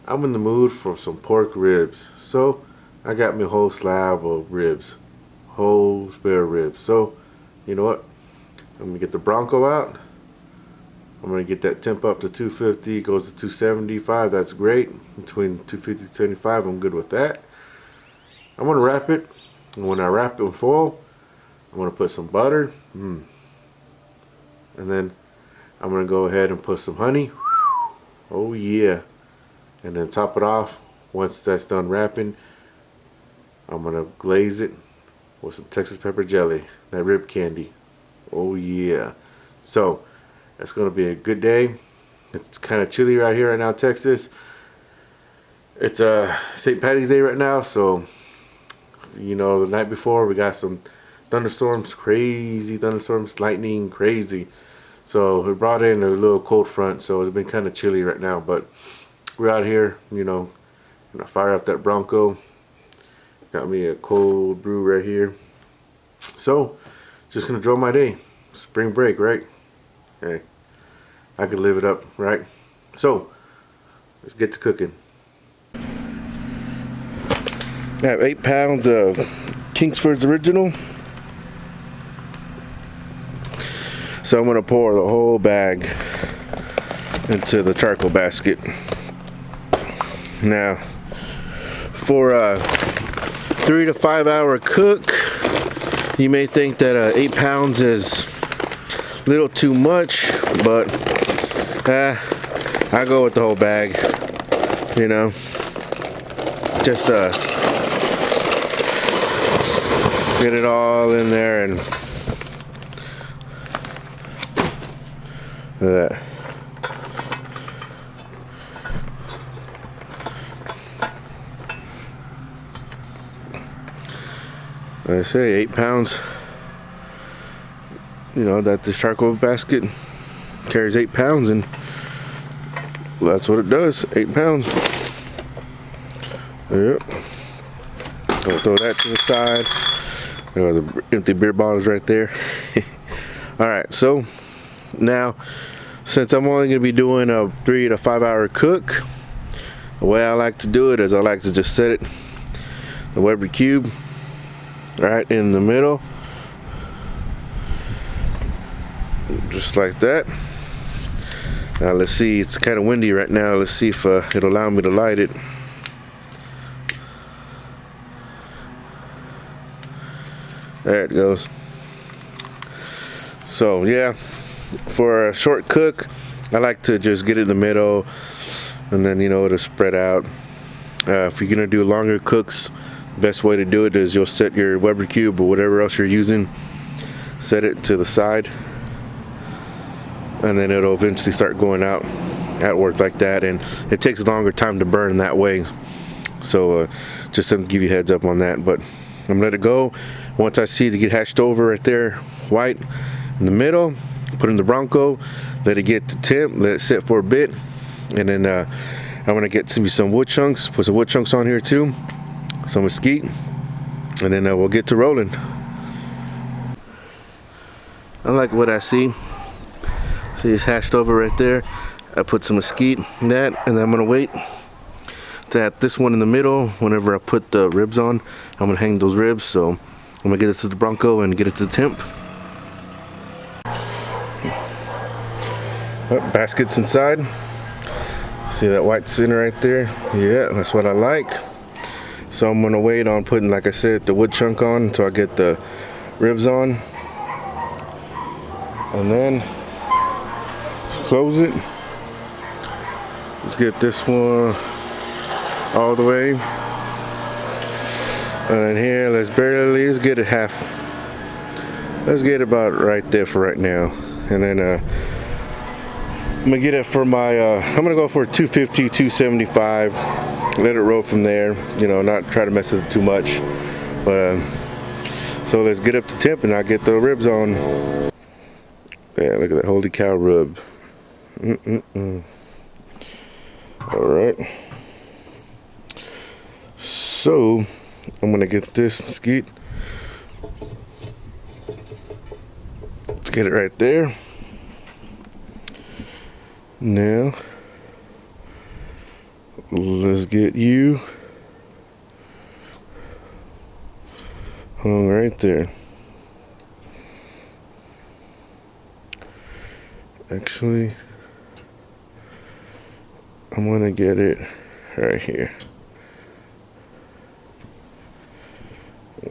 I'm in the mood for some pork ribs. So I got me a whole slab of ribs, whole spare ribs. So you know what? I'm gonna get the Bronco out. I'm gonna get that temp up to 250. Goes to 275. That's great. Between 250 and 75, I'm good with that. I'm gonna wrap it, and when I wrap it in foil, I'm gonna put some butter, and then I'm gonna go ahead and put some honey. Oh yeah. And then top it off. Once that's done wrapping, I'm gonna glaze it with some Texas pepper jelly, that rib candy. Oh yeah. So it's gonna be a good day. It's kind of chilly right here right now, Texas. It's St. Patty's Day right now, so you know the night before we got some thunderstorms, crazy thunderstorms, lightning, crazy. So we brought in a little cold front, so it's been kind of chilly right now, but we're out here, you know, gonna fire up that Bronco. Got me a cold brew right here. So, just gonna enjoy my day. Spring break, right? Hey, I could live it up, right? So, let's get to cooking. I have 8 pounds of Kingsford's original. So I'm gonna pour the whole bag into the charcoal basket. Now, for a 3 to 5 hour cook, you may think that 8 pounds is a little too much, but I go with the whole bag, you know. Just get it all in there and that. Like I say, 8 pounds. You know that this charcoal basket carries 8 pounds, and that's what it does. 8 pounds. Yep. I'll throw that to the side. There was empty beer bottles right there. All right, so now since I'm only going to be doing a 3 to 5 hour cook, the way I like to do it is I like to just set it the Weber cube right in the middle, just like that. Now let's see, it's kind of windy right now. Let's see if it'll allow me to light it. There it goes. So yeah, for a short cook, I like to just get it in the middle, and then you know it'll spread out. If you're gonna do longer cooks, best way to do it is you'll set your Weber cube or whatever else you're using, set it to the side, and then it'll eventually start going out outward like that, and it takes a longer time to burn that way. So just to give you a heads up on that. But I'm gonna let it go. Once I see it get hashed over right there, white in the middle, put in the Bronco, let it get to temp, let it sit for a bit, and then I'm gonna get some wood chunks, put some wood chunks on here too, some mesquite, and then we'll get to rolling. I like what I see. See, it's hashed over right there. I put some mesquite in that, and then I'm gonna wait to add this one in the middle. Whenever I put the ribs on, I'm gonna hang those ribs. So I'm gonna get it to the Bronco and get it to the temp. Oh, basket's inside. See that white center right there? Yeah, that's what I like. So I'm gonna wait on putting, like I said, the wood chunk on until I get the ribs on, and then just close it. Let's get this one all the way, and then here let's get it half. Let's get about right there for right now, and then I'm gonna get it for my I'm gonna go for 250, 275. Let it roll from there, you know, not try to mess with it too much. But so let's get up to temp and I'll get the ribs on. Yeah, look at that, holy cow rib. All right. So I'm gonna get this mesquite. Let's get it right there. Now Let's get you hung right there. Actually, I'm gonna get it right here.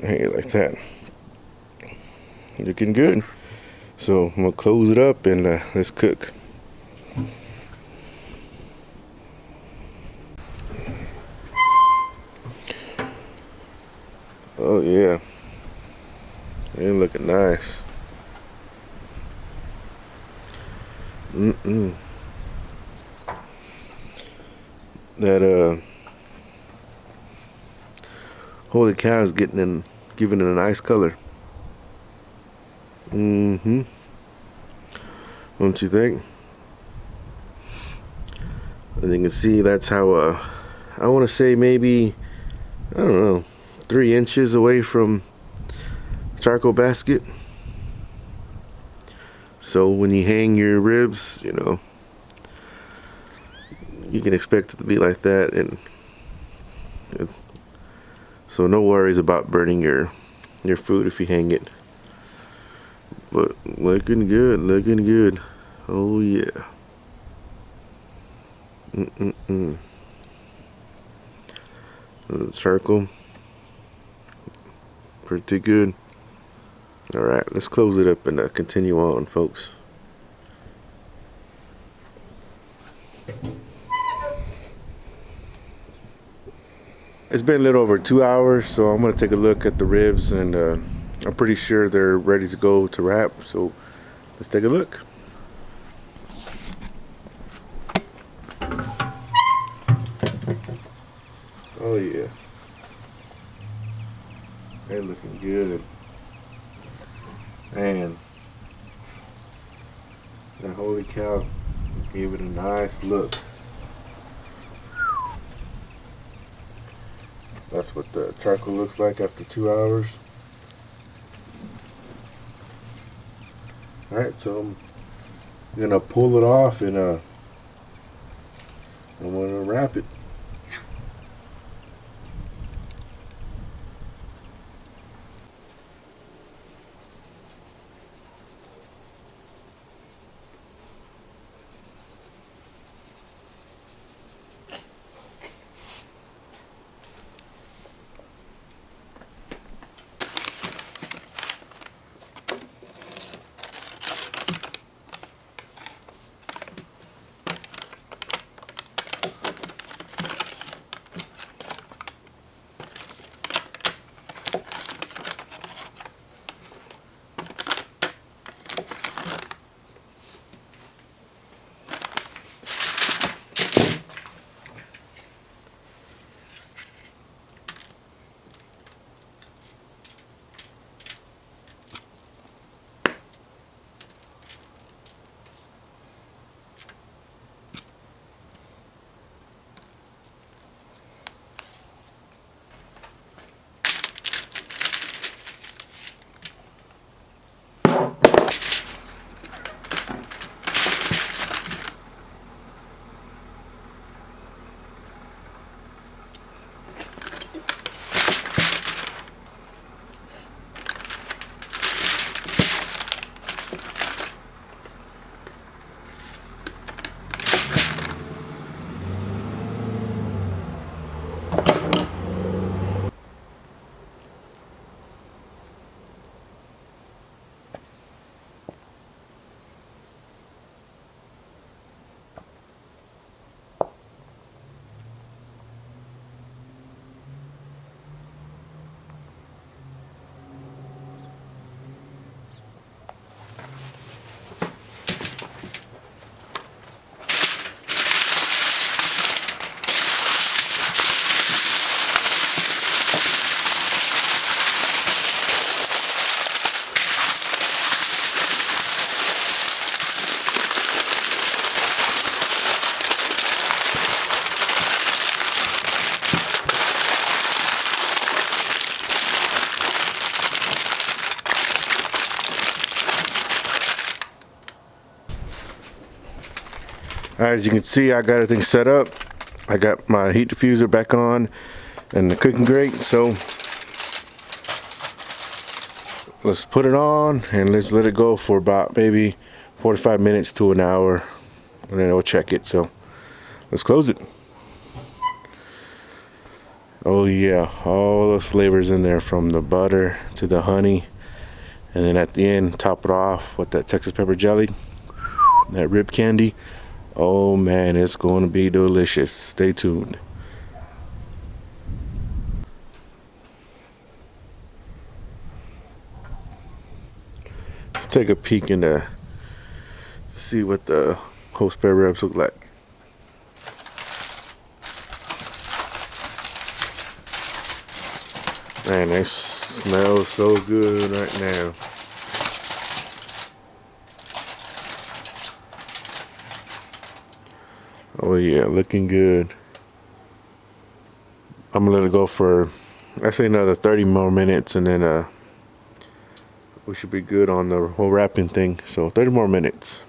Hey, like that. Looking good. So I'm gonna close it up and let's cook. Oh yeah, it's looking nice. That holy cow is giving it a nice color. Don't you think? And you can see that's how I want to say maybe, I don't know, 3 inches away from charcoal basket. So when you hang your ribs, you know, you can expect it to be like that, and so no worries about burning your food if you hang it. But looking good, looking good. Oh yeah. The charcoal, pretty good. All right, let's close it up and continue on, folks. It's been a little over 2 hours, so I'm gonna take a look at the ribs, and I'm pretty sure they're ready to go to wrap. So let's take a look. Oh yeah, they're looking good. Man, that holy cow gave it a nice look. That's what the charcoal looks like after 2 hours. Alright, so I'm gonna pull it off and I'm gonna wrap it. As you can see, I got everything set up. I got my heat diffuser back on and the cooking grate, so let's put it on and let's let it go for about maybe 45 minutes to an hour, and then we'll check it. So let's close it. Oh yeah, all those flavors in there, from the butter to the honey, and then at the end top it off with that Texas pepper jelly, that rib candy. Oh man, it's going to be delicious. Stay tuned. Let's take a peek and see what the whole spare ribs look like. Man, they smell so good right now. Oh yeah, looking good. I'm gonna let it go for, I say, another 30 more minutes, and then we should be good on the whole wrapping thing. So 30 more minutes.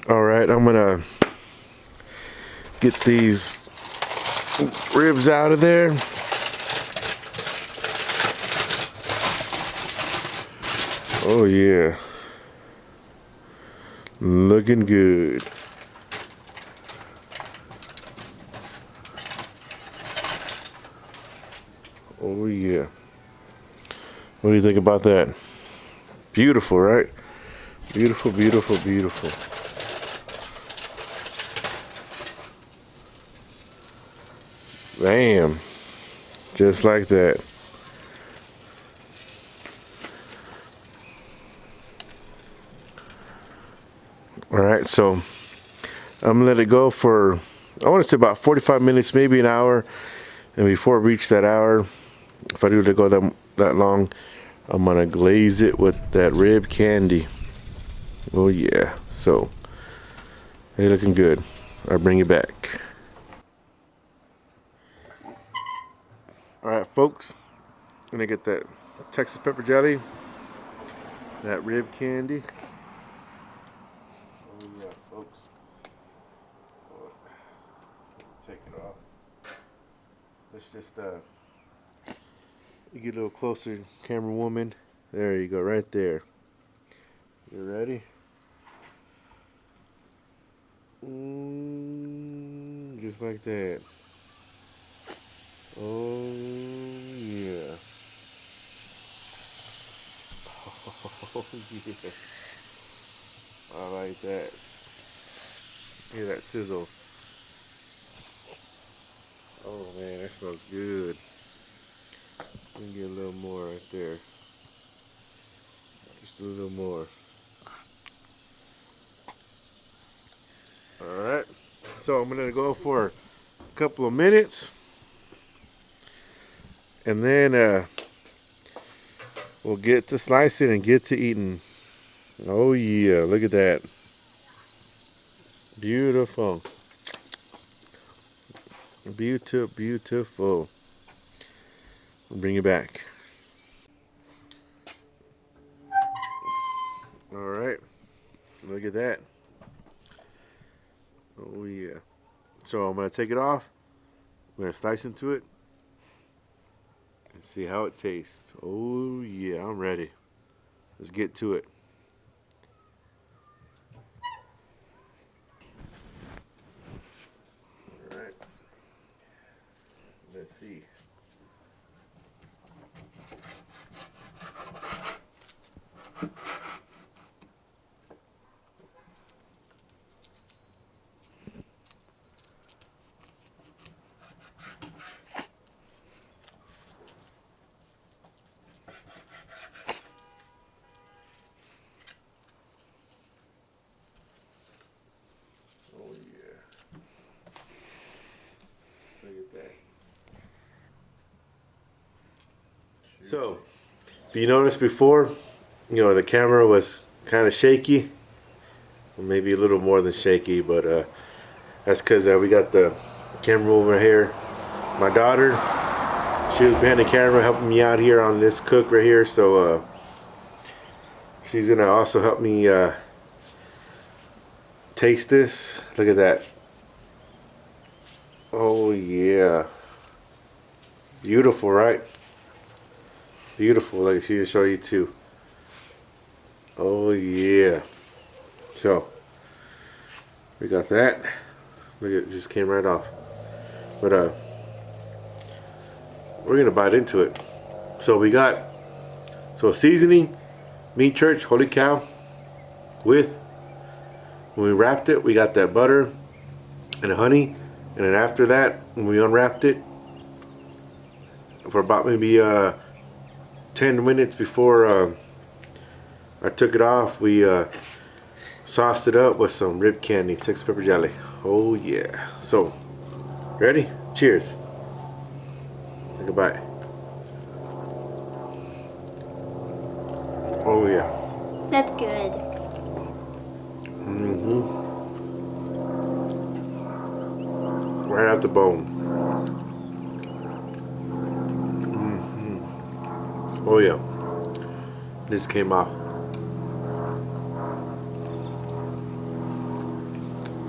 All right, I'm gonna get these ribs out of there. Oh yeah, looking good. Oh yeah. What do you think about that? Beautiful, right? Beautiful, beautiful, beautiful. Bam. Just like that. Alright, so I'm gonna let it go for, I want to say, about 45 minutes, maybe an hour. And before I reach that hour, if I do let it go that long, I'm gonna glaze it with that rib candy. Oh yeah. So they looking good. I'll bring it back. Alright folks, I'm gonna get that Texas pepper jelly, that rib candy. Oh yeah folks. Take it off. Let's just get a little closer, camera woman. There you go, right there. You ready? Just like that. Oh yeah. Oh yeah. I like that. Hear that sizzle. Oh man, that smells good. Let me get a little more right there. Just a little more. Alright. So I'm gonna go for a couple of minutes, and then we'll get to slicing and get to eating. Oh yeah, look at that. Beautiful. Beautiful, beautiful. I'll bring it back. Alright. Look at that. Oh yeah. So I'm gonna take it off. I'm gonna slice into it and see how it tastes. Oh yeah, I'm ready. Let's get to it. Alright. Let's see. Oh yeah. Look at that. So, if you noticed before, the camera was kind of shaky, or maybe a little more than shaky, but That's because we got the camera over here. My daughter, she was behind the camera helping me out here on this cook right here, so she's gonna also help me taste this. Look at that. Oh yeah, beautiful, right? Beautiful. Like she can show you too. Oh yeah. So we got that. Look, it just came right off. But we're gonna bite into it. So we got seasoning, meat church, holy cow. With when we wrapped it, we got that butter and honey, and then after that, when we unwrapped it, for about maybe 10 minutes before I took it off, we sauced it up with some rib candy, Texas pepper jelly. Oh yeah. So, ready? Cheers. Take a bite. Oh yeah. That's good. Right out the bone. Oh yeah. This came off.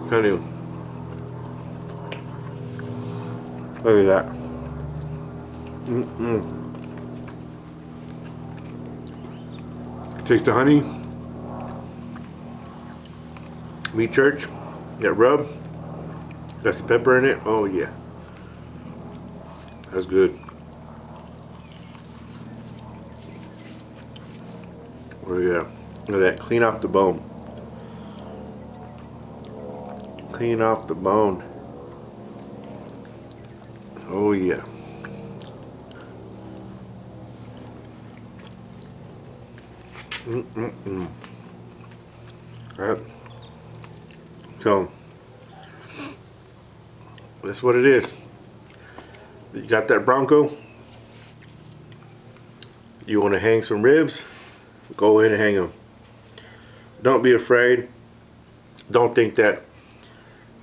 Tell you. Look at that. Taste the honey. Meat church. That rub. Got some pepper in it. Oh yeah. That's good. Oh yeah. Look at that. Clean off the bone. Clean off the bone. Oh yeah. Right. So that's what it is. You got that Bronco. You want to hang some ribs? Go ahead and hang them. Don't be afraid. Don't think that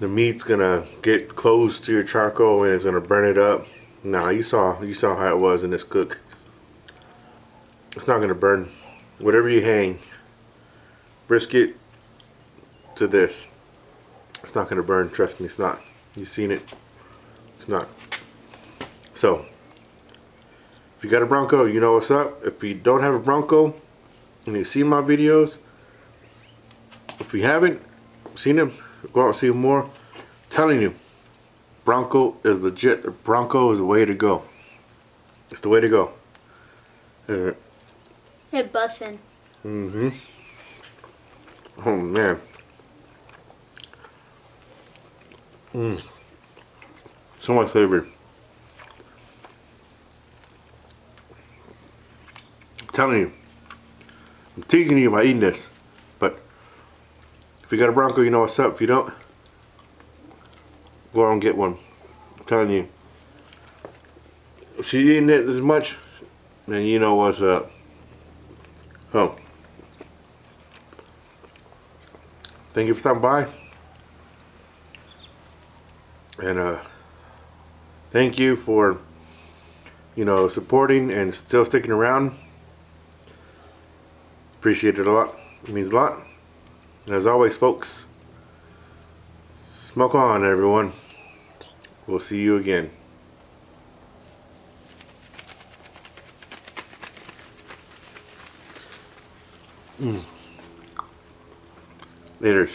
the meat's gonna get close to your charcoal and it's gonna burn it up. Nah, you saw how it was in this cook. It's not gonna burn. Whatever you hang, brisket to this, it's not gonna burn. Trust me, it's not. You've seen it. It's not. So, if you got a Bronco, you know what's up. If you don't have a Bronco and you've seen my videos, if you haven't seen them, go out and see them more. I'm telling you, Bronco is legit. The Bronco is the way to go. It's the way to go. It bussin'. Oh man. So much flavor. I'm telling you. I'm teasing you by eating this. But if you got a Bronco, you know what's up. If you don't, go out and get one. I'm telling you. If she's eating it as much, then you know what's up. So, thank you for stopping by. And thank you for, supporting and still sticking around. Appreciate it a lot. It means a lot. And as always, folks, smoke on, everyone. We'll see you again. Laters.